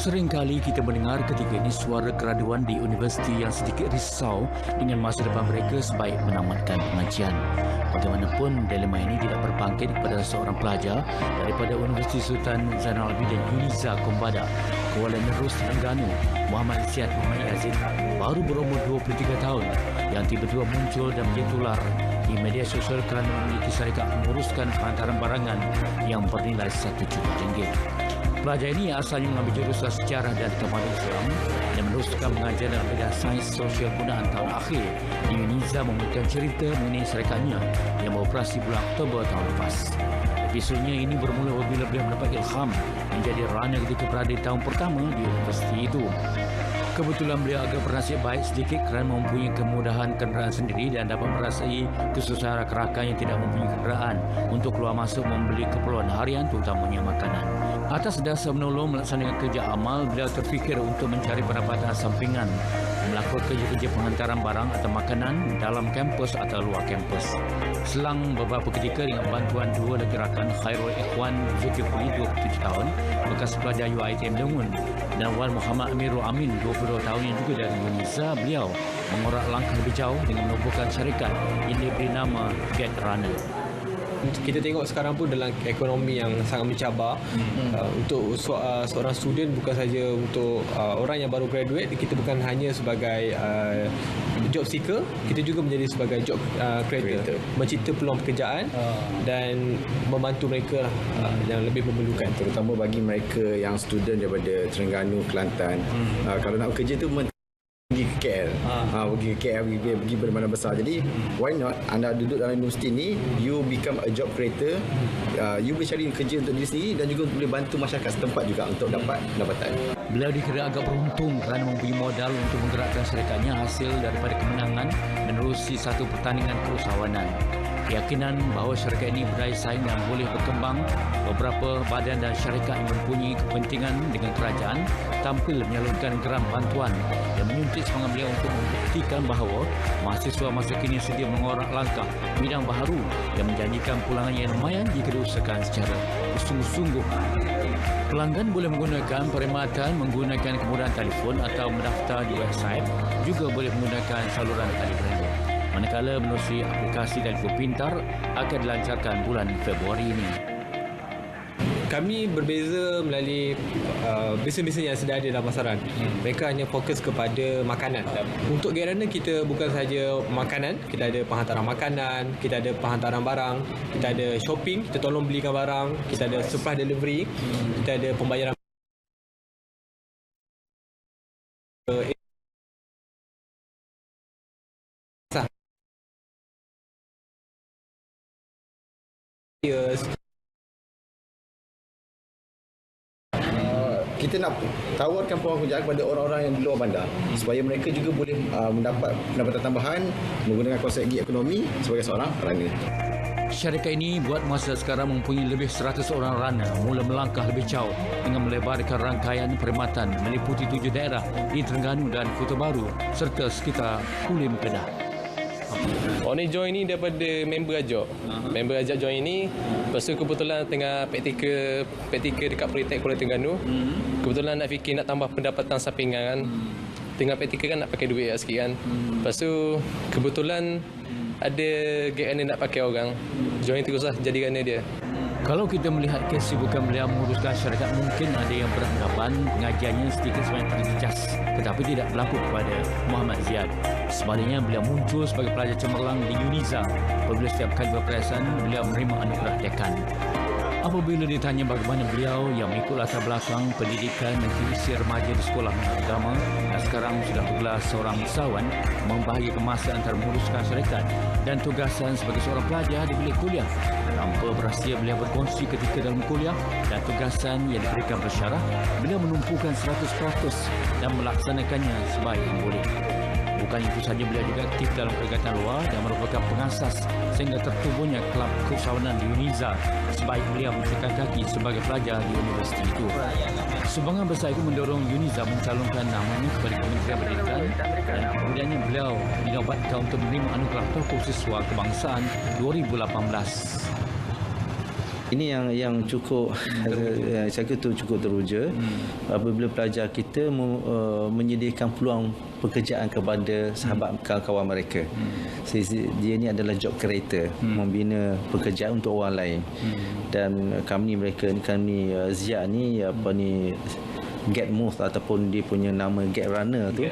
Seringkali kita mendengar ketika ini suara graduan di universiti yang sedikit risau dengan masa depan mereka sebaik menamatkan pengajian. Bagaimanapun, dilema ini tidak berbangkit kepada seorang pelajar daripada Universiti Sultan Zainal Abidin Yuniza Kombada, Kuala Nerus, Terengganu, Muhammad Ziad Muhammad Yazid, baru berumur 23 tahun, yang tiba-tiba muncul dan menjadi tular di media sosial kerana memiliki syarikat menguruskan penghantaran barangan yang bernilai RM1 juta. Pelajar ini asalnya mengambil jurusan sejarah dan keamanan Islam dan meneruskan mengajar dalam bidang sains sosial gunaan tahun akhir. Yuniza memberikan cerita mengenai syarikatnya yang beroperasi bulan Oktober tahun lepas. Episodnya ini bermula apabila beliau mendapat ilham menjadi runner ketika berada di tahun pertama di universiti itu. Kebetulan beliau agak bernasib baik sedikit kerana mempunyai kemudahan kenderaan sendiri dan dapat merasai kesusahan rakan-rakan yang tidak mempunyai kenderaan untuk keluar masuk membeli keperluan harian terutamanya makanan. Atas dasar menolong melaksanakan kerja amal, beliau terfikir untuk mencari pendapatan sampingan, melakukan kerja-kerja penghantaran barang atau makanan dalam kampus atau luar kampus. Selang beberapa ketika dengan bantuan dua lagi rakan, Khairul Ikhwan Zulkifli 27 tahun, bekas pelajar UiTM Lengun, dan Wan Muhammad Amirul Amin 22 tahun yang juga dari Yuniza, beliau mengorak langkah lebih jauh dengan menubuhkan syarikat yang diberi nama Get Runner. Kita tengok sekarang pun dalam ekonomi yang sangat mencabar, untuk seorang student, bukan saja untuk orang yang baru graduate, kita bukan hanya sebagai job seeker, kita juga menjadi sebagai job creator, mencipta peluang pekerjaan dan membantu mereka yang lebih memerlukan, terutama bagi mereka yang student daripada Terengganu, Kelantan. Kalau nak bekerja tu pergi ke KL, pergi ke KL, pergi bermana besar. Jadi why not anda duduk dalam universiti ni, you become a job creator, you boleh cari kerja untuk diri sendiri dan juga boleh bantu masyarakat setempat juga untuk dapat pendapatan. Beliau dikira agak beruntung kerana mempunyai modal untuk menggerakkan syarikatnya hasil daripada kemenangan menerusi satu pertandingan keusahawanan. Keyakinan bahawa syarikat ini berdaya saing dan boleh berkembang, beberapa badan dan syarikat yang mempunyai kepentingan dengan kerajaan tampil menyalurkan geram bantuan yang menyuntik semangat beliau untuk membuktikan bahawa mahasiswa masa kini sedia mengorak langkah bidang baharu yang menjanjikan pulangan yang lumayan jika diusahakan secara bersungguh-sungguh. Pelanggan boleh menggunakan perkhidmatan menggunakan kemudahan telefon atau mendaftar di website, juga boleh menggunakan saluran Telegram. Manakala menerusi aplikasi telefon pintar akan dilancarkan bulan Februari ini. Kami berbeza melalui bisnes-bisnes yang sedia ada dalam pasaran. Mereka hanya fokus kepada makanan. Untuk Get Runner, kita bukan sahaja makanan, kita ada penghantaran makanan, kita ada penghantaran barang, kita ada shopping, kita tolong belikan barang, kita ada supply delivery, kita ada pembayaran kita nak tawarkan peluang pekerjaan kepada orang-orang yang di luar bandar supaya mereka juga boleh mendapat pendapatan tambahan menggunakan konsep gig ekonomi sebagai seorang runner. Syarikat ini buat masa sekarang mempunyai lebih 100 orang runner mula melangkah lebih jauh dengan melebarkan rangkaian perkhidmatan meliputi 7 daerah di Terengganu dan Kota Baru serta sekitar Kulim, Kedah. Orang ni join ni daripada member ajak. Member ajak join ni. Lepas tu kebetulan tengah praktikal dekat Politek Kuala Terengganu. Kebetulan nak fikir nak tambah pendapatan sampingan kan. Tengah praktikal kan nak pakai duit sikit kan. Lepas tu kebetulan ada Get Runner nak pakai orang. Join terus lah jadi runner dia. Kalau kita melihat kesibukan beliau menguruskan syarikat, mungkin ada yang beranggapan pengajiannya sedikit sebanyak terjejas, tetapi tidak berlaku kepada Muhammad Ziad. Sebaliknya, beliau muncul sebagai pelajar cemerlang di Yuniza apabila setiap kali berperiasan beliau menerima anugerah dekan. Apabila ditanya bagaimana beliau yang mengikut latar belakang pendidikan dan usia remaja di sekolah agama dan sekarang sudah bergelar seorang usahawan, membahagikan masa antara menguruskan syarikat dan tugasan sebagai seorang pelajar di bilik kuliah. Tanpa berhasil beliau berkongsi ketika dalam kuliah dan tugasan yang diberikan bersyarah, beliau menumpukan 100% dan melaksanakannya sebaik yang boleh. Bukan itu sahaja, beliau juga aktif dalam kegiatan luar dan merupakan pengasas sehingga tertubuhnya kelab keusahawanan di Yuniza sebaik beliau mencetakkan kaki sebagai pelajar di universiti itu. Sumbangan besar itu mendorong Yuniza mencalonkan namanya kepada Kementerian Pendidikan dan kemudiannya beliau dinobatkan untuk menerima anugerah tokoh siswa kebangsaan 2018. Ini yang cukup saya kira itu cukup teruja apabila pelajar kita menyediakan peluang pekerjaan kepada sahabat kawan-kawan mereka. Dia ni adalah job creator, membina pekerjaan untuk orang lain. Dan kami Ziad ni Get Move ataupun dia punya nama Get Runner tu.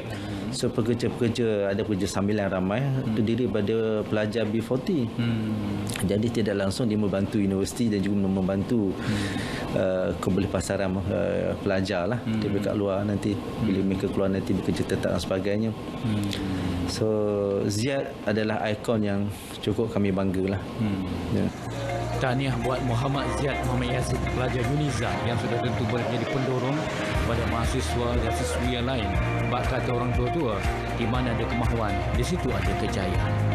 So pekerja-pekerja, ada pekerja sambilan ramai terdiri daripada pelajar B40. Jadi tidak langsung dia membantu universiti dan juga membantu kebolehpasaran pelajar lah. Dia dekat luar nanti bila mereka keluar nanti bekerja tetap dan sebagainya. So Ziad adalah ikon yang cukup kami banggalah. Tahniah buat Muhammad Ziad Muhammad Yazid, pelajar UNIZA yang sudah tentu boleh menjadi pendorong kepada mahasiswa dan siswi yang lain. Bak kata orang tua-tua, di mana ada kemahuan, di situ ada kejayaan.